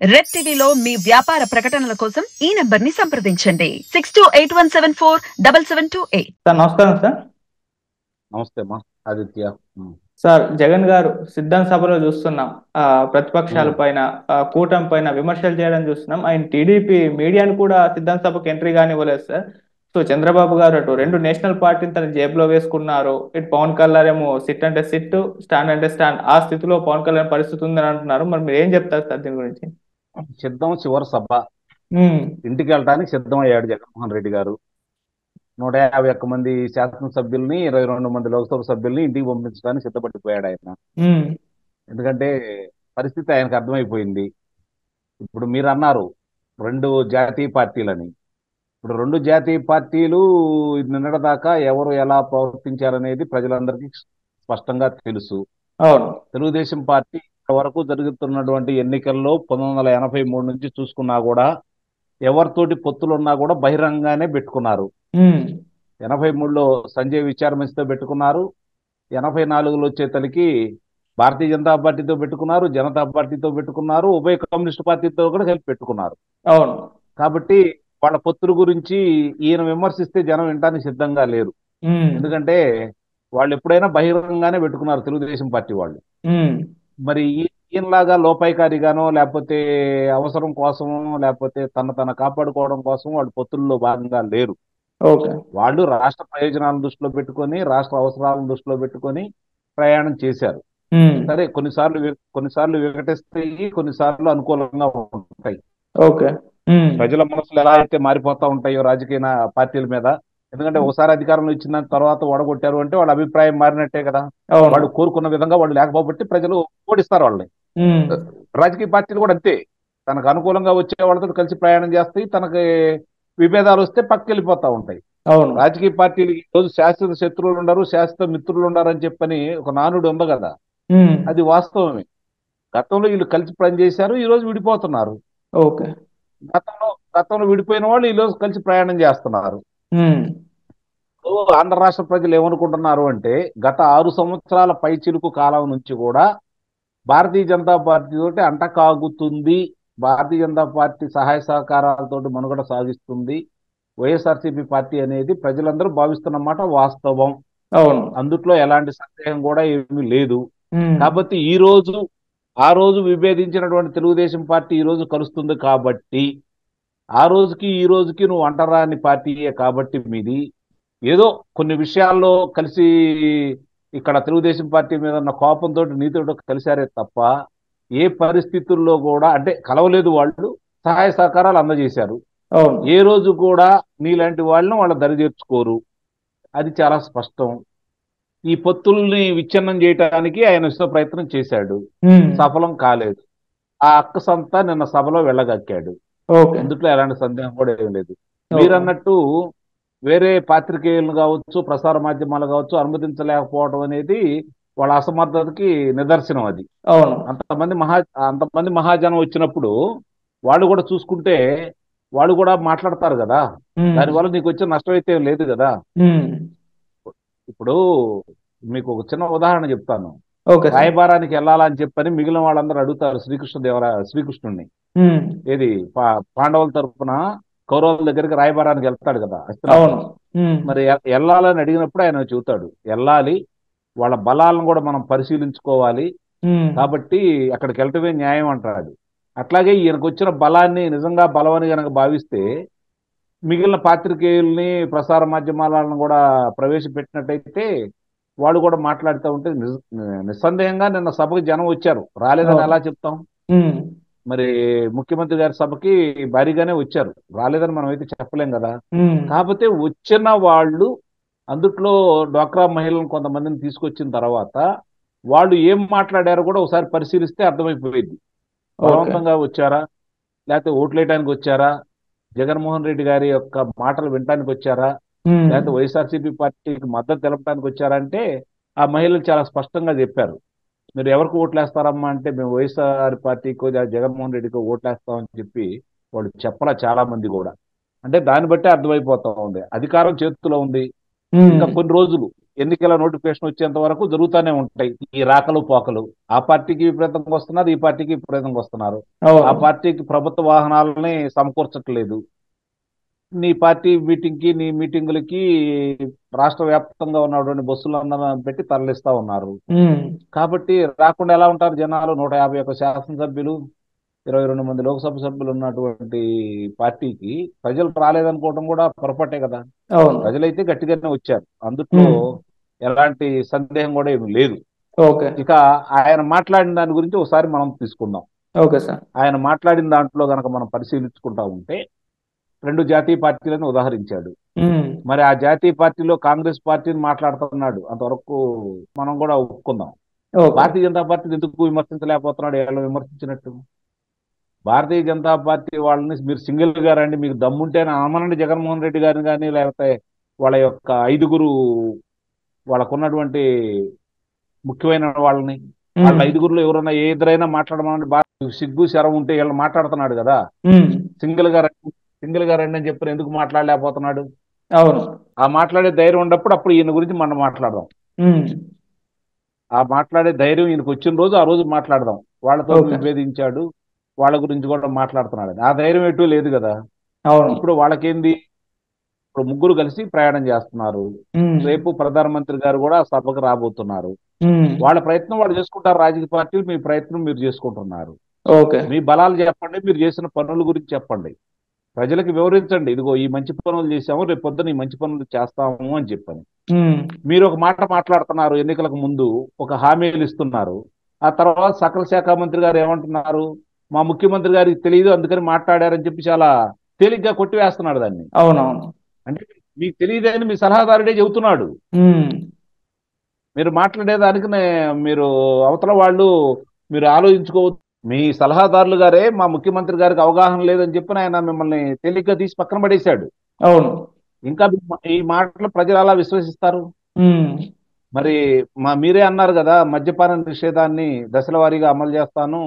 Red టీవీలో మీ వ్యాపార ప్రకటనల కోసం ఈ నంబర్ ని సంప్రదించండి 6281747728. సార్ నమస్కారం సార్. నమస్తే అమ్మా ఆదిత్య. సార్ జగన్ గారు సిద్ధాంత సభలో చూస్తున్నాం, ప్రతిపక్షాల పైన కూటమి పైన విమర్శలు చేయడం చూస్తున్నాం. ఆయన టీడీపీ మీడియాను కూడా సిద్ధాంత సభకు ఎంట్రీ కానివ్వలేదు సార్. సో చంద్రబాబు గారు అటు రెండు నేషనల్ పార్టీని తన జేబులో వేసుకున్నారు, ఇటు పవన్ కళ్యాణ్ ఏమో సిట్ అంటే సిట్, స్టాండ్ అంటే స్టాండ్, ఆ స్థితిలో పవన్ కళ్యాణ్ పరిస్థితి ఉందని అంటున్నారు. మరి మీరు ఏం చెప్తారు సార్ దీని గురించి? సిద్ధం చివరి సభ ఇంటికి వెళ్ళడానికి సిద్ధం అయ్యాడు జగన్మోహన్ రెడ్డి గారు. 151 మంది శాసనసభ్యుల్ని 22 మంది లోక్సభ సభ్యుల్ని ఇంటికి పంపించడానికి సిద్ధపడిపోయాడు ఆయన. ఎందుకంటే పరిస్థితి ఆయనకు అర్థమైపోయింది. ఇప్పుడు మీరు అన్నారు రెండు జాతీయ పార్టీలని. ఇప్పుడు రెండు జాతీయ పార్టీలు నిన్నటిదాకా ఎవరు ఎలా ప్రవర్తించారనేది ప్రజలందరికీ స్పష్టంగా తెలుసు. తెలుగుదేశం పార్టీ వరకు జరుగుతున్నటువంటి ఎన్నికల్లో 1983 నుంచి చూసుకున్నా కూడా ఎవరితోటి పొత్తులున్నా కూడా బహిరంగానే పెట్టుకున్నారు. 83లో సంజయ్ విచారమంచితో పెట్టుకున్నారు, 84లో వచ్చేతలకి భారతీయ జనతా పార్టీతో పెట్టుకున్నారు, జనతా పార్టీతో పెట్టుకున్నారు, ఉభయ కమ్యూనిస్ట్ పార్టీతో కూడా కలిపి పెట్టుకున్నారు. కాబట్టి వాళ్ళ పొత్తుల గురించి ఈయన విమర్శిస్తే జనం వినడానికి సిద్ధంగా లేరు. ఎందుకంటే వాళ్ళు ఎప్పుడైనా బహిరంగంగానే పెట్టుకున్నారు తెలుగుదేశం పార్టీ వాళ్ళు. మరి ఈయనలాగా లోపాయికారిగానో లేకపోతే అవసరం కోసమో లేకపోతే తన కాపాడుకోవడం కోసం వాళ్ళు పొత్తుల్లో భాగంగా లేరు. వాళ్ళు రాష్ట్ర ప్రయోజనాలను దృష్టిలో పెట్టుకొని రాష్ట్ర అవసరాలను దృష్టిలో పెట్టుకొని ప్రయాణం చేశారు. సరే, కొన్నిసార్లు వికటిస్తాయి, కొన్నిసార్లు అనుకూలంగా ఉంటాయి. ప్రజల మనసులు ఎలా అయితే మారిపోతా ఉంటాయో రాజకీయ పార్టీల మీద. ఎందుకంటే ఒకసారి అధికారంలో ఇచ్చిన తర్వాత ఓడగొట్టారు అంటే వాళ్ళ అభిప్రాయం మారినట్టే కదా. వాళ్ళు కోరుకున్న విధంగా వాళ్ళు లేకపోబట్టి ప్రజలు ఓడిస్తారు వాళ్ళని. రాజకీయ పార్టీలు కూడా అంతే, తనకు అనుకూలంగా వచ్చే వాళ్ళతో కలిసి ప్రయాణం చేస్తాయి, తనకి విభేదాలు వస్తే పక్కకి వెళ్ళిపోతా ఉంటాయి. రాజకీయ పార్టీలు ఈ రోజు శాశ్వత శత్రువులు ఉండరు, శాశ్వత మిత్రులు ఉండరు అని చెప్పని ఒక నానుడు ఉంది కదా, అది వాస్తవమే. గతంలో వీళ్ళు కలిసి పనిచేశారు, ఈ రోజు విడిపోతున్నారు. గతంలో విడిపోయిన వాళ్ళు ఈ రోజు కలిసి ప్రయాణం చేస్తున్నారు. ఆంధ్ర రాష్ట్ర ప్రజలు ఏమనుకుంటున్నారు అంటే గత 6 సంవత్సరాల పై చిలుకు కాలం నుంచి కూడా భారతీయ జనతా పార్టీ తోటి అంటకాగుతుంది, భారతీయ జనతా పార్టీ సహాయ సహకారాలతో మనుగడ సాగిస్తుంది వైఎస్ఆర్సీపీ పార్టీ అనేది ప్రజలందరూ భావిస్తున్నమాట వాస్తవం. అందుట్లో ఎలాంటి సందేహం కూడా ఏమీ లేదు. కాబట్టి ఆ రోజు విభేదించినటువంటి తెలుగుదేశం పార్టీ ఈ రోజు కలుస్తుంది కాబట్టి ఆ రోజుకి ఈ రోజుకి నువ్వు అంటరాని పార్టీయే కాబట్టి మీది ఏదో కొన్ని విషయాల్లో కలిసి ఇక్కడ తెలుగుదేశం పార్టీ మీద ఉన్న కోపంతో నీతో కలిశారే తప్ప ఏ పరిస్థితుల్లో కూడా అంటే కలవలేదు. వాళ్ళు సహాయ సహకారాలు అందజేశారు. ఏ రోజు కూడా నీలాంటి వాళ్ళని వాళ్ళ దరి చేర్చుకోరు, అది చాలా స్పష్టం. ఈ పొత్తుల్ని విచ్ఛిన్నం చేయటానికి ఆయన విశ్వ ప్రయత్నం చేశాడు, సఫలం కాలేదు. ఆ అక్కసంతా నిన్న సభలో వెళ్ళగక్కాడు. అందుట్లో ఎలాంటి సందేహం కూడా ఏం లేదు. మీరన్నట్టు వేరే పాత్రికేయులను కావచ్చు, ప్రసార మాధ్యమాలు కావచ్చు అనుమతించలేకపోవడం అనేది వాళ్ళ అసమర్థతకి నిదర్శనం. అది అంతమంది మహాజనం వచ్చినప్పుడు వాళ్ళు కూడా చూసుకుంటే వాళ్ళు కూడా మాట్లాడతారు కదా, దానివల్ల నీకు వచ్చే నష్టం అయితే లేదు కదా. ఇప్పుడు మీకు ఒక చిన్న ఉదాహరణ చెప్తాను. రాయబారానికి వెళ్ళాలని చెప్పని మిగిలిన వాళ్ళందరూ అడుగుతారు శ్రీకృష్ణుడిని. ఏది పాండవుల తరఫున కౌరవుల దగ్గరికి రాయబారానికి వెళ్తాడు కదా. మరి వెళ్ళాలని అడిగినప్పుడు ఆయన చెబుతాడు, వెళ్ళాలి, వాళ్ళ బలాలను కూడా మనం పరిశీలించుకోవాలి, కాబట్టి అక్కడికి వెళ్ళటమే న్యాయం అంటాడు. అట్లాగే ఈయనకు వచ్చిన బలాన్ని నిజంగా బలమని కనుక భావిస్తే మిగిలిన పాత్రికేయుల్ని ప్రసార మాధ్యమాలను కూడా ప్రవేశపెట్టినట్టయితే వాళ్ళు కూడా మాట్లాడుతూ ఉంటే నిస్సందేహంగా నిన్న సభకి జనం వచ్చారు, రాలేదని ఎలా చెప్తాం? మరి ముఖ్యమంత్రి గారి సభకి భారీగానే వచ్చారు, రాలేదని మనం అయితే చెప్పలేం కదా. కాకపోతే వచ్చిన వాళ్ళు అందుట్లో డ్వాక్రా మహిళలను కొంతమందిని తీసుకొచ్చిన తర్వాత వాళ్ళు ఏం మాట్లాడారో కూడా ఒకసారి పరిశీలిస్తే అర్థమైపోయింది. బలవంతంగా వచ్చారా, లేకపోతే ఓట్లేయడానికి వచ్చారా, జగన్మోహన్ రెడ్డి గారి యొక్క మాటలు వినటానికి వచ్చారా, లేకపోతే వైఎస్ఆర్సీపీ పార్టీకి మద్దతు తెలపడానికి వచ్చారంటే ఆ మహిళలు చాలా స్పష్టంగా చెప్పారు. మీరు ఎవరికి ఓట్లేస్తారమ్మా అంటే మేము వైఎస్ఆర్ పార్టీకో జగన్మోహన్ రెడ్డికో ఓట్లేస్తామని చెప్పి వాళ్ళు చెప్పలా చాలా మంది కూడా. అంటే దాన్ని బట్టి అర్థమైపోతా ఉంది, అధికారం చేతిలో ఉంది, ఇంకా కొన్ని రోజులు ఎన్నికల నోటిఫికేషన్ వచ్చేంత వరకు జరుగుతూనే ఉంటాయి ఈ రాకలు పోకలు. ఆ పార్టీకి విపరీతంగా వస్తున్నారు, ఈ పార్టీకి విపరీతంగా వస్తున్నారు. ఆ పార్టీకి ప్రభుత్వ వాహనాలని సమకూర్చట్లేదు. నీ పార్టీ మీటింగ్కి, నీ మీటింగులకి రాష్ట్ర వ్యాప్తంగా ఉన్నటువంటి బస్సులందరూ పెట్టి తరలిస్తా ఉన్నారు. కాబట్టి రాకుండా ఎలా ఉంటారు జనాలు? 151 శాసనసభ్యులు, 22 మంది లోక్సభ సభ్యులు ఉన్నటువంటి పార్టీకి ప్రజలు రాలేదనుకోవడం కూడా పొరపాటే కదా. ప్రజలైతే గట్టిగానే వచ్చారు, అందుట్లో ఎలాంటి సందేహం కూడా ఏమి లేదు. ఇక ఆయన మాట్లాడిన దాని గురించి ఒకసారి మనం తీసుకుందాం. ఆయన మాట్లాడిన దాంట్లో గనక మనం పరిశీలించుకుంటా ఉంటే 2 జాతీయ పార్టీలను ఉదాహరించాడు. మరి ఆ జాతీయ పార్టీలో కాంగ్రెస్ పార్టీని మాట్లాడుతున్నాడు, అంతవరకు మనం కూడా ఒప్పుకుందాం. భారతీయ జనతా పార్టీని ఎందుకు విమర్శించలేకపోతున్నాడు? ఎవరు విమర్శించినట్టు? భారతీయ జనతా పార్టీ వాళ్ళని మీరు సింగిల్ గా రండి, మీకు దమ్ముంటే ఆమనండి జగన్మోహన్ రెడ్డి గారిని కానీ, లేకపోతే వాళ్ళ యొక్క 5 వాళ్ళకున్నటువంటి ముఖ్యమైన వాళ్ళని, వాళ్ళ 5 ఎవరన్నా ఏ ఇద్దరైనా మాట్లాడమని సిగ్గు శరం ఉంటే వీళ్ళు మాట్లాడుతున్నాడు కదా. సింగిల్ గా రండి అని చెప్పి ఎందుకు మాట్లాడలేకపోతున్నాడు? ఆ మాట్లాడే ధైర్యం ఉన్నప్పుడు అప్పుడు ఈయన గురించి మనం మాట్లాడదాం. ఆ మాట్లాడే ధైర్యం ఈయనకు వచ్చిన రోజు ఆ రోజు మాట్లాడదాం. వాళ్ళతో విభేదించాడు, వాళ్ళ గురించి కూడా మాట్లాడుతున్నాడు. ఆ ధైర్యం ఎటు లేదు కదా. ఇప్పుడు వాళ్ళకేంది? ఇప్పుడు ముగ్గురు కలిసి ప్రయాణం చేస్తున్నారు. రేపు ప్రధానమంత్రి గారు కూడా సభకు రాబోతున్నారు. వాళ్ళ ప్రయత్నం వాళ్ళు చేసుకుంటారు. రాజకీయ పార్టీలు మీ ప్రయత్నం మీరు చేసుకుంటున్నారు. మీ బలాలు చెప్పండి, మీరు చేసిన పనుల గురించి చెప్పండి, ప్రజలకు వివరించండి. ఇదిగో ఈ మంచి పనులు చేశాము, రేపు పొద్దున ఈ మంచి పనులు చేస్తాము అని చెప్పని. మీరు ఒక మాట మాట్లాడుతున్నారు, ఎన్నికలకు ముందు ఒక హామీలు ఇస్తున్నారు. ఆ తర్వాత సకల శాఖ మంత్రి గారు ఏమంటున్నారు? మా ముఖ్యమంత్రి గారికి తెలియదు అందుకని మాట్లాడారని చెప్పి చాలా తేలిగ్గా కొట్టివేస్తున్నాడు దాన్ని. అంటే మీకు తెలియదని మీ సలహాదారుడే చెబుతున్నాడు. మీరు మాట్లాడేదానికి మీరు అవతల వాళ్ళు మీరు ఆలోచించుకోవద్దు. మీ సలహాదారులు గారే మా ముఖ్యమంత్రి గారికి అవగాహన లేదని చెప్పి ఆయన మిమ్మల్ని తేలిగ్గా తీసి పక్కన పడేశాడు. ఇంకా ఈ మాటలు ప్రజలు అలా విశ్వసిస్తారు. మరి మీరే అన్నారు కదా, మద్యపాన నిషేధాన్ని దశల వారీగా అమలు చేస్తాను,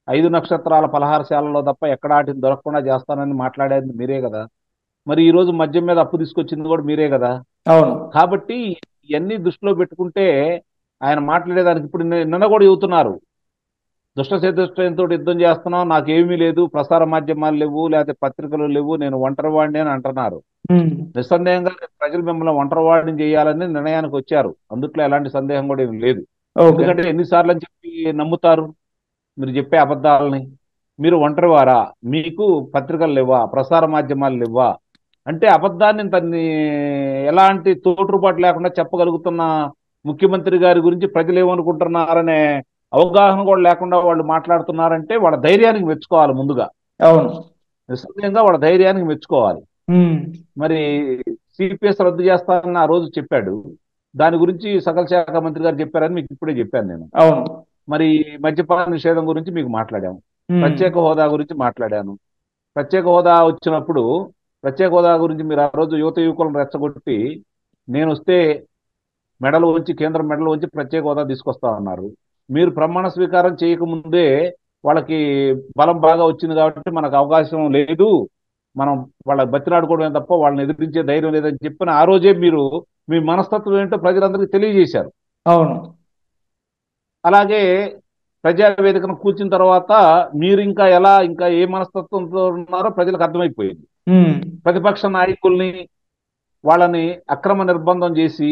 5 నక్షత్రాల పలహారశాలలో తప్ప ఎక్కడ వాటిని దొరకకుండా చేస్తానని మాట్లాడేది మీరే కదా. మరి ఈ రోజు మద్యం మీద అప్పు తీసుకొచ్చింది కూడా మీరే కదా. కాబట్టి ఇవన్నీ దృష్టిలో పెట్టుకుంటే ఆయన మాట్లాడేదానికి ఇప్పుడు నిన్న కూడా చెబుతున్నారు, దుష్ట చతుష్టయంతో యుద్ధం చేస్తున్నాం, నాకేమీ లేదు, ప్రసార మాధ్యమాలు లేవు, లేకపోతే పత్రికలు లేవు, నేను ఒంటరి వాడిని అని అంటున్నారు. నిస్సందేహంగా ప్రజలు మిమ్మల్ని ఒంటరి వాడిని చేయాలని నిర్ణయానికి వచ్చారు, అందుట్లో ఎలాంటి సందేహం కూడా ఏమి లేదు. ఎందుకంటే ఎన్నిసార్లు అని చెప్పి నమ్ముతారు మీరు చెప్పే అబద్ధాలని? మీరు ఒంటరి వారా? మీకు పత్రికలు లేవా? ప్రసార మాధ్యమాలు లేవా? అంటే అబద్ధాన్ని తన్ని ఎలాంటి తోట్రుపాటు లేకుండా చెప్పగలుగుతున్న ముఖ్యమంత్రి గారి గురించి ప్రజలు ఏమనుకుంటున్నారనే అవగాహన కూడా లేకుండా వాళ్ళు మాట్లాడుతున్నారంటే వాళ్ళ ధైర్యానికి మెచ్చుకోవాలి ముందుగా. నిశ్చయంగా వాళ్ళ ధైర్యానికి మెచ్చుకోవాలి. మరి సిపిఎస్ రద్దు చేస్తానని ఆ రోజు చెప్పాడు, దాని గురించి సకల శాఖ మంత్రి గారు చెప్పారని మీకు ఇప్పుడే చెప్పాను నేను. మరి మద్యపాన నిషేధం గురించి మీకు మాట్లాడాము, ప్రత్యేక హోదా గురించి మాట్లాడాను. ప్రత్యేక హోదా వచ్చినప్పుడు ప్రత్యేక హోదా గురించి మీరు ఆ రోజు యువత యువకులను రెచ్చగొట్టి నేను వస్తే మెడలు వంచి, కేంద్రం మెడలు వంచి ప్రత్యేక హోదా తీసుకొస్తా ఉన్నారు. మీరు ప్రమాణ స్వీకారం చేయకముందే వాళ్ళకి బలం బాగా వచ్చింది కాబట్టి మనకు అవకాశం లేదు, మనం వాళ్ళ బతిలాడుకోవడమే తప్ప వాళ్ళని ఎదిరించే ధైర్యం లేదని చెప్పిన ఆ రోజే మీరు మీ మనస్తత్వం ఏంటో ప్రజలందరికీ తెలియజేశారు. అలాగే ప్రజావేదికను కూర్చున్న తర్వాత మీరు ఇంకా ఏ మనస్తత్వంతో ఉన్నారో ప్రజలకు అర్థమైపోయింది. ప్రతిపక్ష నాయకుల్ని వాళ్ళని అక్రమ నిర్బంధం చేసి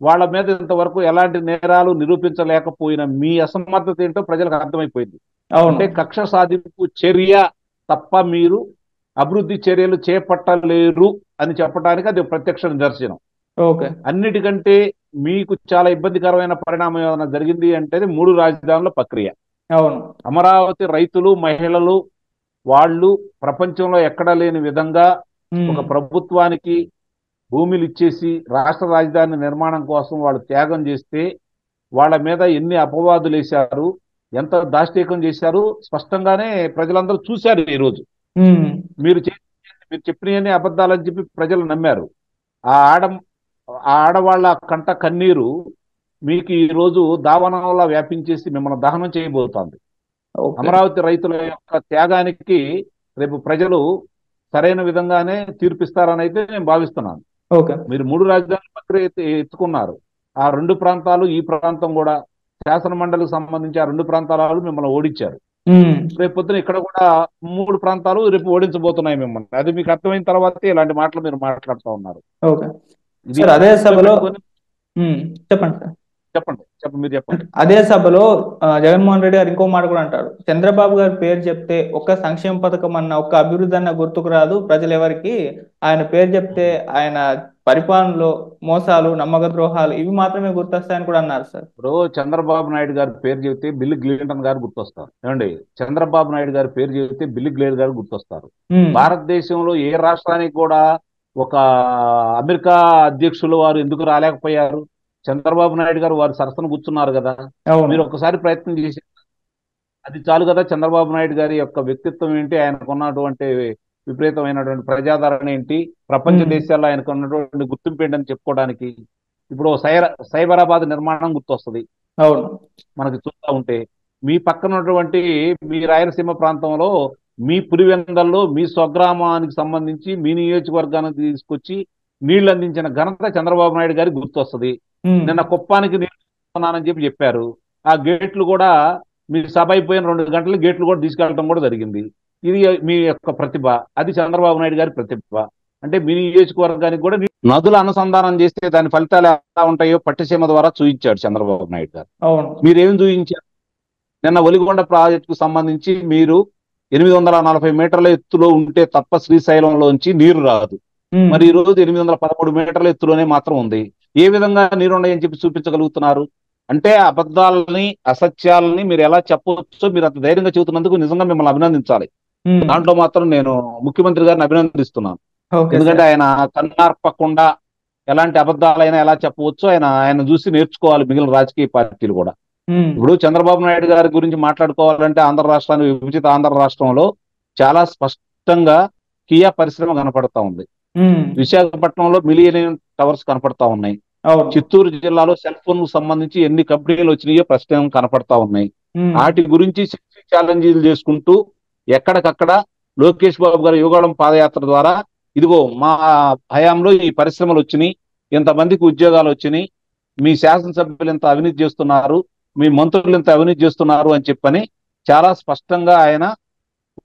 వాళ్ళ మీద ఇంతవరకు ఎలాంటి నేరాలు నిరూపించలేకపోయిన మీ అసమర్థత ఏంటో ప్రజలకు అర్థమైపోయింది. అంటే కక్ష సాధింపు చర్య తప్ప మీరు అభివృద్ధి చర్యలు చేపట్టలేరు అని చెప్పడానికి అది ప్రత్యక్ష నిదర్శనం. అన్నిటికంటే మీకు చాలా ఇబ్బందికరమైన పరిణామం ఏమైనా జరిగింది అంటే 3 రాజధానుల ప్రక్రియ. అమరావతి రైతులు, మహిళలు వాళ్ళు ప్రపంచంలో ఎక్కడా లేని విధంగా ఒక ప్రభుత్వానికి భూమిలు ఇచ్చేసి రాష్ట్ర రాజధాని నిర్మాణం కోసం వాళ్ళు త్యాగం చేస్తే వాళ్ళ మీద ఎన్ని అపవాదులు వేశారు, ఎంత దాష్టీకం చేశారు స్పష్టంగానే ప్రజలందరూ చూశారు. ఈరోజు మీరు చెప్పినవన్నీ అబద్ధాలని చెప్పి ప్రజలు నమ్మారు. ఆ ఆడవాళ్ళ కంట కన్నీరు మీకు ఈ రోజు దావనంలా వ్యాపించేసి మిమ్మల్ని దహనం చేయబోతోంది. అమరావతి రైతుల యొక్క త్యాగానికి రేపు ప్రజలు సరైన విధంగానే తీర్పిస్తారని అయితే నేను భావిస్తున్నాను. మీరు 3 రాజధానుల ప్రక్రియ ఎత్తుకున్నారు, ఆ 2 ప్రాంతాలు ఈ ప్రాంతం కూడా శాసన మండలికి సంబంధించి ఆ 2 ప్రాంతాలు మిమ్మల్ని ఓడించారు. రేపు పొద్దున ఇక్కడ కూడా 3 ప్రాంతాలు రేపు ఓడించబోతున్నాయి మిమ్మల్ని. అది మీకు అర్థమైన తర్వాతే ఇలాంటి మాటలు మీరు మాట్లాడుతూ ఉన్నారు. ఓకే ఇది సార్, అదే సభలో పెట్టుకొని చెప్పండి సార్. మీరు చెప్పండి. అదే సభలో జగన్మోహన్ రెడ్డి గారు ఇంకో మాట కూడా అంటారు. చంద్రబాబు గారి పేరు చెప్తే ఒక్క సంక్షేమ పథకం అన్న, ఒక్క అభివృద్ధి అన్న గుర్తుకు రాదు ప్రజలు ఎవరికి. ఆయన పేరు చెప్తే ఆయన పరిపాలనలో మోసాలు, నమ్మక ద్రోహాలు ఇవి మాత్రమే గుర్తొస్తాయని కూడా అన్నారు సార్. ఇప్పుడు చంద్రబాబు నాయుడు గారి పేరు చెబితే బిల్ క్లింటన్ గారు గుర్తొస్తారు. ఏమండి, చంద్రబాబు నాయుడు గారి పేరు చెబితే బిల్ గ్లేర్ గారు గుర్తొస్తారు. భారతదేశంలో ఏ రాష్ట్రానికి కూడా ఒక అమెరికా అధ్యక్షులు వారు ఎందుకు రాలేకపోయారు? చంద్రబాబు నాయుడు గారు వారు సరసన కూర్చున్నారు కదా. మీరు ఒకసారి ప్రయత్నం చేసి అది చాలు కదా. చంద్రబాబు నాయుడు గారి యొక్క వ్యక్తిత్వం ఏంటి, ఆయనకున్నటువంటి విపరీతమైనటువంటి ప్రజాదరణ ఏంటి, ప్రపంచ దేశాల్లో ఆయనకు ఉన్నటువంటి గుర్తింపు ఏంటని చెప్పుకోవడానికి. ఇప్పుడు సైబరాబాద్ నిర్మాణం గుర్తొస్తుంది మనకి చూస్తూ ఉంటే. మీ పక్కన ఉన్నటువంటి మీ రాయలసీమ ప్రాంతంలో మీ పులివెందల్లో మీ స్వగ్రామానికి సంబంధించి మీ నియోజకవర్గానికి తీసుకొచ్చి నీళ్లు అందించిన ఘనత చంద్రబాబు నాయుడు గారికి గుర్తొస్తుంది. నిన్న కుప్పానికి నీళ్ళు చెప్పి చెప్పారు. ఆ గేట్లు కూడా మీ సభ అయిపోయిన 2 గంటలు గేట్లు కూడా తీసుకెళ్ళడం కూడా జరిగింది. ఇది మీ యొక్క ప్రతిభ, అది చంద్రబాబు నాయుడు గారి ప్రతిభ. అంటే మీ నియోజకవర్గానికి కూడా నదుల అనుసంధానం చేస్తే దాని ఫలితాలు ఎలా ఉంటాయో పట్టిసీమ ద్వారా చూపించాడు చంద్రబాబు నాయుడు గారు. మీరేం చూపించారు? నిన్న ఒలిగొండ ప్రాజెక్టుకు సంబంధించి మీరు 840 మీటర్ల ఎత్తులో ఉంటే తప్ప శ్రీశైలంలోంచి నీరు రాదు. మరి ఈ రోజు 813 మీటర్ల ఎత్తులోనే మాత్రం ఉంది. ఏ విధంగా నీరున్నాయని చెప్పి చూపించగలుగుతున్నారు? అంటే అబద్ధాలని, అసత్యాలని మీరు ఎలా చెప్పవచ్చో మీరు అంత ధైర్యంగా చెబుతున్నందుకు నిజంగా మిమ్మల్ని అభినందించాలి. దాంట్లో మాత్రం నేను ముఖ్యమంత్రి గారిని అభినందిస్తున్నాను. ఎందుకంటే ఆయన కన్నార్పకుండా ఎలాంటి అబద్ధాలైనా ఎలా చెప్పవచ్చో ఆయన చూసి నేర్చుకోవాలి మిగిలిన రాజకీయ పార్టీలు కూడా. ఇప్పుడు చంద్రబాబు నాయుడు గారి గురించి మాట్లాడుకోవాలంటే ఆంధ్ర రాష్ట్రాన్ని విభజిత ఆంధ్ర రాష్ట్రంలో చాలా స్పష్టంగా కియా పరిశ్రమ కనపడతా ఉంది. విశాఖపట్నంలో మిలియనియం టవర్స్ కనపడతా ఉన్నాయి. చిత్తూరు జిల్లాలో సెల్ ఫోన్ కు సంబంధించి ఎన్ని కంపెనీలు వచ్చినాయో ప్రస్తుతం కనపడతా ఉన్నాయి. వాటి గురించి ఛాలెంజ్లు చేసుకుంటూ ఎక్కడికక్కడ లోకేష్ బాబు గారి యువగళం పాదయాత్ర ద్వారా ఇదిగో మా హయాంలో ఈ పరిశ్రమలు వచ్చినాయి, ఇంతమందికి ఉద్యోగాలు వచ్చినాయి, మీ శాసనసభ్యులు ఇంత అవినీతి చేస్తున్నారు, మీ మంత్రులు ఇంత అవినీతి చేస్తున్నారు అని చెప్పని చాలా స్పష్టంగా ఆయన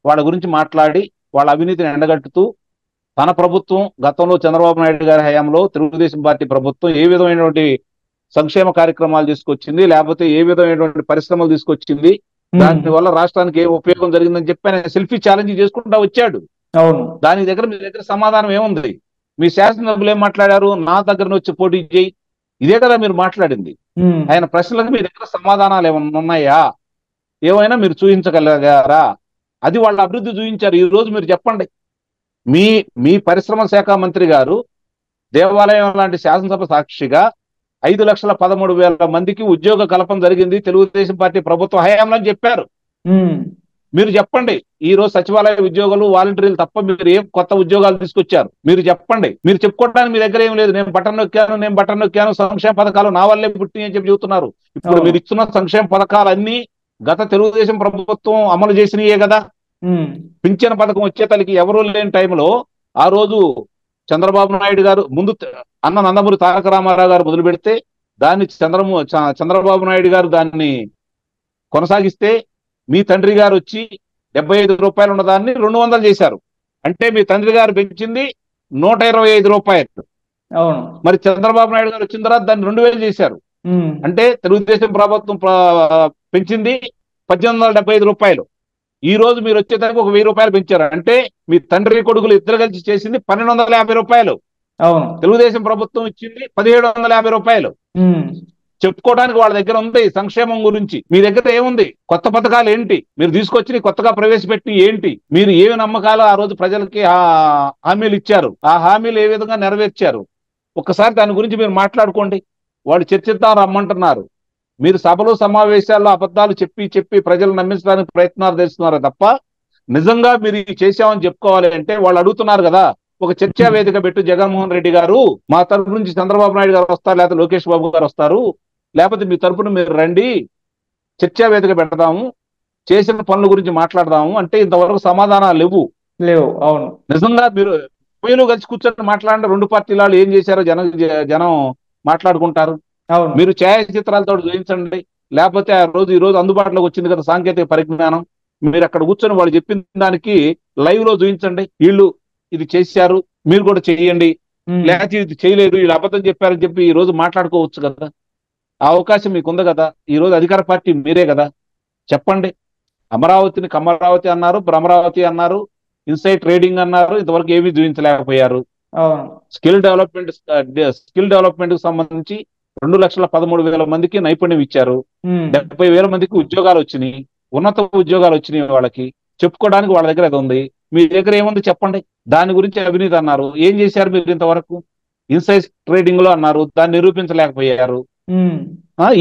వాళ్ళ గురించి మాట్లాడి వాళ్ళ అవినీతిని ఎండగట్టుతూ తన ప్రభుత్వం గతంలో చంద్రబాబు నాయుడు గారి హయాంలో తెలుగుదేశం పార్టీ ప్రభుత్వం ఏ విధమైనటువంటి సంక్షేమ కార్యక్రమాలు తీసుకొచ్చింది, లేకపోతే ఏ విధమైనటువంటి పరిశ్రమలు తీసుకొచ్చింది, దాని వల్ల రాష్ట్రానికి ఏ ఉపయోగం జరిగిందని చెప్పి ఆయన సెల్ఫీ ఛాలెంజ్ చేసుకుంటా వచ్చాడు. దాని దగ్గర మీ దగ్గర సమాధానం ఏముంది? మీ శాసనసభ్యులు ఏం మాట్లాడారు? నా దగ్గర వచ్చి పోటీ చేయి, ఇదే కదా మీరు మాట్లాడింది. ఆయన ప్రశ్నలకు మీ దగ్గర సమాధానాలు ఏమైనా ఉన్నాయా? ఏమైనా మీరు చూపించగలిగారా? అది వాళ్ళ అభివృద్ధి చూపించారు. ఈ రోజు మీరు చెప్పండి, మీ పరిశ్రమ శాఖ మంత్రి గారు దేవాలయం లాంటి శాసనసభ సాక్షిగా 5,13,000 మందికి ఉద్యోగ కల్పన జరిగింది తెలుగుదేశం పార్టీ ప్రభుత్వ హయాంలో అని చెప్పారు. మీరు చెప్పండి, ఈ రోజు సచివాలయ ఉద్యోగులు, వాలంటీర్లు తప్ప మీరు ఏం కొత్త ఉద్యోగాలు తీసుకొచ్చారు? మీరు చెప్పండి. మీరు చెప్పుకోవడానికి మీ దగ్గర ఏం లేదు. నేను బటన్ నొక్కాను, సంక్షేమ పథకాలు నా వల్లే పుట్టి అని చెప్పి చెబుతున్నారు. ఇప్పుడు మీరు ఇస్తున్న సంక్షేమ పథకాలన్నీ గత తెలుగుదేశం ప్రభుత్వం అమలు చేసినయే కదా. పింఛన్ పథకం వచ్చే తల్లికి ఎవరూ లేని టైంలో ఆ రోజు చంద్రబాబు నాయుడు గారు ముందు అన్న నందమూరి తారక రామారావు గారు మొదలు పెడితే దాన్ని చంద్రబాబు నాయుడు గారు దాన్ని కొనసాగిస్తే మీ తండ్రి గారు వచ్చి 75 రూపాయలు ఉన్నదాన్ని 200 చేశారు. అంటే మీ తండ్రి గారు పెంచింది 125 రూపాయలు. మరి చంద్రబాబు నాయుడు గారు వచ్చిన తర్వాత దాన్ని 2,000 చేశారు. అంటే తెలుగుదేశం ప్రభుత్వం పెంచింది 1,875 రూపాయలు. ఈ రోజు మీరు వచ్చేదానికి ఒక 1000 రూపాయలు పెంచారు. అంటే మీ తండ్రి కొడుకులు ఇద్దరు కలిసి చేసింది 1,250 రూపాయలు. తెలుగుదేశం ప్రభుత్వం ఇచ్చింది 1,750 రూపాయలు. చెప్పుకోవడానికి వాళ్ళ దగ్గర ఉంది సంక్షేమం గురించి. మీ దగ్గర ఏముంది? కొత్త పథకాలు ఏంటి? మీరు తీసుకొచ్చి కొత్తగా ప్రవేశపెట్టి ఏంటి? మీరు ఏమి నమ్మకాలు ఆ రోజు ప్రజలకి హామీలు ఇచ్చారు? ఆ హామీలు ఏ విధంగా నెరవేర్చారు? ఒక్కసారి దాని గురించి మీరు మాట్లాడుకోండి. వాళ్ళు చర్చిద్దాం రమ్మంటున్నారు. మీరు సభలు సమావేశాల్లో అబద్ధాలు చెప్పి ప్రజలు నమ్మించడానికి ప్రయత్నాలు చేస్తున్నారు తప్ప నిజంగా మీరు చేశామని చెప్పుకోవాలి అంటే వాళ్ళు అడుగుతున్నారు కదా, ఒక చర్చా వేదిక పెట్టు జగన్మోహన్ రెడ్డి గారు, మా తరపు నుంచి చంద్రబాబు నాయుడు గారు వస్తారు, లేకపోతే లోకేష్ బాబు గారు వస్తారు, లేకపోతే మీ తరపున మీరు రండి, చర్చా వేదిక పెడదాము, చేసిన పనుల గురించి మాట్లాడదాము అంటే ఇంతవరకు సమాధానాలు లేవు. అవును, నిజంగా మీరు కలిసి కూర్చొని మాట్లాడిన 2 పార్టీల వాళ్ళు ఏం చేశారో జనం మాట్లాడుకుంటారు. అవును. మీరు ఛాయాచిత్రాలతో చూపించండి, లేకపోతే ఈ రోజు అందుబాటులోకి వచ్చింది కదా సాంకేతిక పరిజ్ఞానం, మీరు అక్కడ కూర్చొని వాళ్ళు చెప్పిన దానికి లైవ్ లో చూపించండి, వీళ్ళు ఇది చేశారు మీరు కూడా చేయండి, లేకపోతే ఇది చేయలేదు వీళ్ళు అబద్ధం చెప్పారని చెప్పి ఈ రోజు మాట్లాడుకోవచ్చు కదా. ఆ అవకాశం మీకు ఉంది కదా. ఈ రోజు అధికార పార్టీ మీరే కదా. చెప్పండి. అమరావతిని కమరావతి అన్నారు, భ్రమరావతి అన్నారు, ఇన్సైడ్ ట్రేడింగ్ అన్నారు, ఇంతవరకు ఏమీ చూపించలేకపోయారు. స్కిల్ డెవలప్మెంట్ కి సంబంధించి 2,13,000 మందికి నైపుణ్యం ఇచ్చారు. 70,000 మందికి ఉద్యోగాలు వచ్చినాయి, ఉన్నత ఉద్యోగాలు వచ్చినాయి. వాళ్ళకి చెప్పుకోవడానికి వాళ్ళ దగ్గర అది ఉంది. మీ దగ్గర ఏముంది చెప్పండి. దాని గురించి అవినీతి అన్నారు, ఏం చేశారు మీరు ఇంతవరకు? ఇన్సైడ్ ట్రేడింగ్ లో అన్నారు, దాన్ని నిరూపించలేకపోయారు.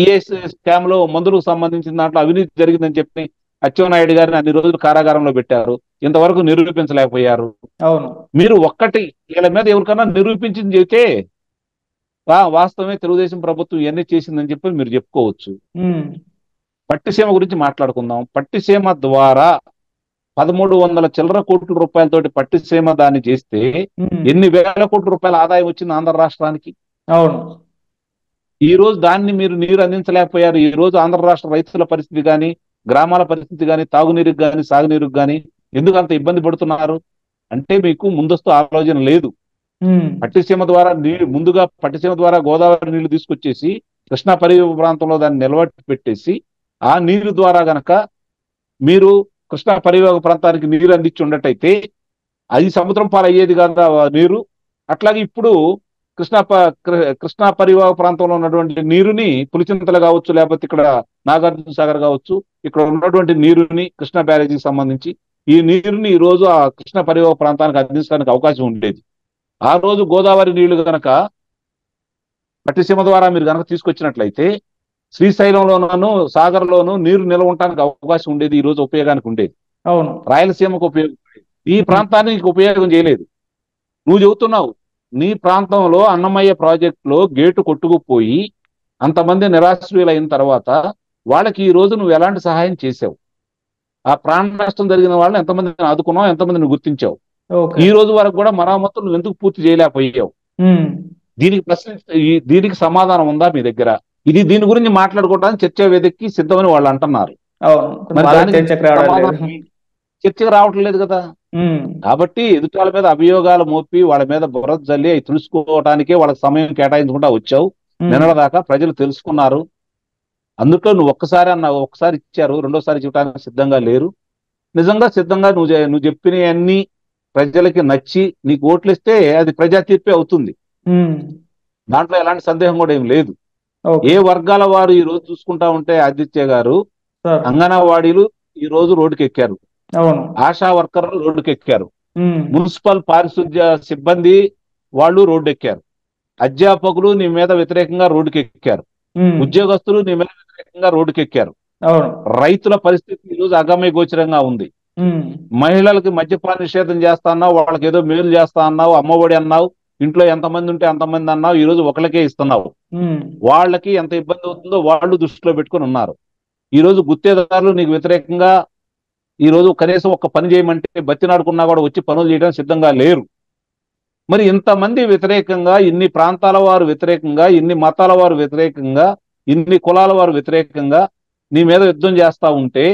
ఈఎస్ స్కామ్ లో మందులకు సంబంధించిన దాంట్లో అవినీతి జరిగిందని చెప్పి అచ్చెన్నాయుడు గారిని అన్ని రోజులు కారాగారంలో పెట్టారు, ఇంతవరకు నిరూపించలేకపోయారు. అవును. మీరు ఒక్కటి వీళ్ళ మీద ఎవరికన్నా నిరూపించింది చెబితే వాస్తవమే తెలుగుదేశం ప్రభుత్వం ఇవన్నీ చేసిందని చెప్పి మీరు చెప్పుకోవచ్చు. పట్టిసీమ గురించి మాట్లాడుకుందాం. పట్టిసీమ ద్వారా 1,300 చిల్లర కోట్ల రూపాయలతోటి పట్టిసీమ దాన్ని చేస్తే ఎన్ని వేల కోట్ల రూపాయల ఆదాయం వచ్చింది ఆంధ్ర రాష్ట్రానికి. అవును. ఈ రోజు దాన్ని మీరు నీరు అందించలేకపోయారు. ఈ రోజు ఆంధ్ర రాష్ట్ర రైతుల పరిస్థితి కానీ, గ్రామాల పరిస్థితి కానీ, తాగునీరుకి కానీ, సాగునీరుకి కానీ ఎందుకు అంత ఇబ్బంది పడుతున్నారు అంటే మీకు ముందస్తు ఆలోచన లేదు. పట్టిసీమ ద్వారా ముందుగా పట్టిసీమ ద్వారా గోదావరి నీళ్లు తీసుకొచ్చేసి కృష్ణా పరివాహక ప్రాంతంలో దాన్ని నిలబెట్టి పెట్టేసి ఆ నీరు ద్వారా గనక మీరు కృష్ణా పరివాహక ప్రాంతానికి నీరు అందించి ఉండటైతే అది సముద్రం పాలయ్యేది కదా నీరు. అట్లాగే ఇప్పుడు కృష్ణా పరివాహక ప్రాంతంలో ఉన్నటువంటి నీరుని పులిచింతలు కావచ్చు, లేకపోతే ఇక్కడ నాగార్జున సాగర్ కావచ్చు, ఇక్కడ ఉన్నటువంటి నీరుని కృష్ణా బ్యారేజీకి సంబంధించి ఈ నీరుని ఈ రోజు ఆ కృష్ణా పరివాహక ప్రాంతానికి అందించడానికి అవకాశం ఉండేది. ఆ రోజు గోదావరి నీళ్లు గనక పట్టిసీమ ద్వారా మీరు గనక తీసుకొచ్చినట్లయితే శ్రీశైలంలోనూ సాగర్లోనూ నీరు నిల్వ ఉండడానికి అవకాశం ఉండేది, ఈ రోజు ఉపయోగానికి ఉండేది. అవును. రాయలసీమకు ఉపయోగం, ఈ ప్రాంతానికి ఉపయోగం చేయలేదు. నువ్వు చెబుతున్నావు నీ ప్రాంతంలో అన్నమయ్య ప్రాజెక్టులో గేటు కొట్టుకుపోయి అంతమంది నిరాశ్రయులైన తర్వాత వాళ్ళకి ఈ రోజు నువ్వు ఎలాంటి సహాయం చేసావు? ఆ ప్రాణ నష్టం జరిగిన వాళ్ళని ఎంతమందిని ఆదుకున్నావు, ఎంతమందిని గుర్తించావు? ఈ రోజు వరకు కూడా మరామతులు నువ్వు ఎందుకు పూర్తి చేయలేకపోయావు? దీనికి సమాధానం ఉందా మీ దగ్గర? దీని గురించి మాట్లాడుకోవడానికి చర్చా వేదికకి సిద్ధమని వాళ్ళు అంటున్నారు. చర్చకు రావట్లేదు కదా. కాబట్టి ఎదుటి వాళ్ళ మీద అభియోగాలు మోపి వాళ్ళ మీద బురద జల్లి అవి తెలుసుకోవడానికే వాళ్ళకి సమయం కేటాయించకుండా వచ్చావు. నిన్నటిదాకా ప్రజలు తెలుసుకున్నారు. అందుట్లో నువ్వు ఒక్కసారి ఇచ్చారు, రెండోసారి చెప్పడానికి సిద్ధంగా లేరు. నిజంగా సిద్ధంగా నువ్వు చెప్పినవన్నీ ప్రజలకి నచ్చి నీకు ఓట్లు ఇస్తే అది ప్రజా తీర్పే అవుతుంది. దాంట్లో ఎలాంటి సందేహం కూడా ఏం లేదు. ఏ వర్గాల వారు ఈ రోజు చూసుకుంటా ఉంటే ఆదిత్య గారు, అంగన్వాడీలు ఈ రోజు రోడ్డుకి ఎక్కారు, ఆశా వర్కర్లు రోడ్డుకి ఎక్కారు, మున్సిపల్ పారిశుద్ధ్య సిబ్బంది వాళ్ళు రోడ్డు ఎక్కారు, అధ్యాపకులు నీ మీద వ్యతిరేకంగా రోడ్డుకి ఎక్కారు, ఉద్యోగస్తులు నీ మీద వ్యతిరేకంగా రోడ్డుకి ఎక్కారు. రైతుల పరిస్థితి ఈ రోజు అగమ్య గోచరంగా ఉంది. మహిళలకి మద్యపాన నిషేధం చేస్తా అన్నావు, వాళ్ళకి ఏదో మేలు చేస్తా అన్నావు, అమ్మఒడి అన్నావు, ఇంట్లో ఎంతమంది ఉంటే అంతమంది అన్నావు, ఈ రోజు ఒకరికే ఇస్తున్నావు. వాళ్ళకి ఎంత ఇబ్బంది అవుతుందో వాళ్ళు దృష్టిలో పెట్టుకుని ఉన్నారు. ఈ రోజు గుత్తేదారులు నీకు వ్యతిరేకంగా ఈ రోజు కనీసం ఒక పని చేయమంటే బతినాడుకున్నా కూడా వచ్చి పనులు చేయడానికి సిద్ధంగా లేరు. మరి ఇంతమంది వ్యతిరేకంగా, ఇన్ని ప్రాంతాల వారు వ్యతిరేకంగా, ఇన్ని మతాల వారు వ్యతిరేకంగా, ఇన్ని కులాల వారు వ్యతిరేకంగా నీ మీద యుద్ధం చేస్తా ఉంటే,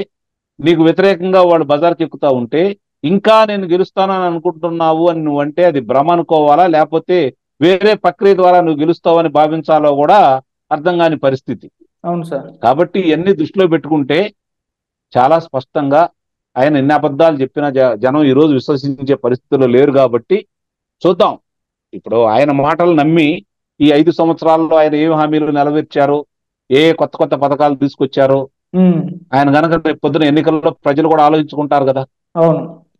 నీకు వ్యతిరేకంగా వాళ్ళు బజార్కి ఎక్కుతా ఉంటే, ఇంకా నేను గెలుస్తానని అనుకుంటున్నావు అని నువ్వంటే అది భ్రమ అనుకోవాలా, లేకపోతే వేరే ప్రక్రియ ద్వారా నువ్వు గెలుస్తావని భావించాలో కూడా అర్థం కాని పరిస్థితి. అవును సార్. కాబట్టి ఇవన్నీ దృష్టిలో పెట్టుకుంటే చాలా స్పష్టంగా ఆయన ఎన్ని అబద్ధాలు చెప్పినా జనం ఈ రోజు విశ్వసించే పరిస్థితుల్లో లేరు. కాబట్టి చూద్దాం. ఇప్పుడు ఆయన మాటలు నమ్మి ఈ 5 సంవత్సరాల్లో ఆయన ఏం హామీలు నెరవేర్చారో, ఏ కొత్త కొత్త పథకాలు తీసుకొచ్చారో ఆయన కనుక రేపు పొద్దున ఎన్నికల్లో ప్రజలు కూడా ఆలోచించుకుంటారు కదా.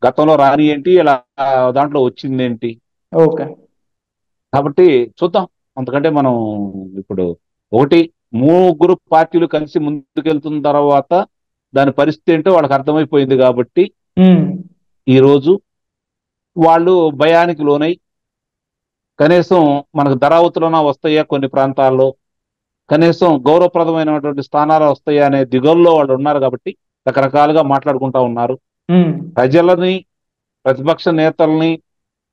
గతంలో రాని ఏంటి, ఇలా దాంట్లో వచ్చింది ఏంటి. కాబట్టి చూద్దాం. అంతకంటే మనం ఇప్పుడు ఒకటి 3 పార్టీలు కలిసి ముందుకెళ్తున్న తర్వాత దాని పరిస్థితి ఏంటో వాళ్ళకి అర్థమైపోయింది. కాబట్టి ఈ రోజు వాళ్ళు భయానికి లోనై కనీసం మనకు ధరావతులన వస్తాయా, కొన్ని ప్రాంతాల్లో కనీసం గౌరవప్రదమైనటువంటి స్థానాలు వస్తాయా అనే దిగుల్లో వాళ్ళు ఉన్నారు. కాబట్టి రకరకాలుగా మాట్లాడుకుంటా ఉన్నారు. ప్రజలని, ప్రతిపక్ష నేతల్ని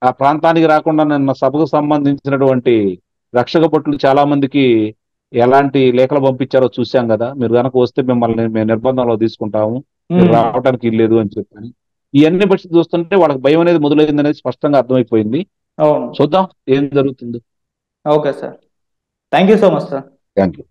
ఆ ప్రాంతానికి రాకుండా నిన్న సభకు సంబంధించినటువంటి రక్షక భటులు చాలా మందికి ఎలాంటి లేఖలు పంపించారో చూసాం కదా, మీరు కనుక వస్తే మిమ్మల్ని మేము నిర్బంధంలో తీసుకుంటాము, మీరు రావడానికి ఇల్లేదు అని చెప్పని. ఇవన్నీ బట్టి చూస్తుంటే వాళ్ళకి భయం అనేది మొదలైంది అనేది స్పష్టంగా అర్థమైపోయింది. అవును. చూద్దాం ఏం జరుగుతుంది. Okay sir, thank you so much sir. Thank you.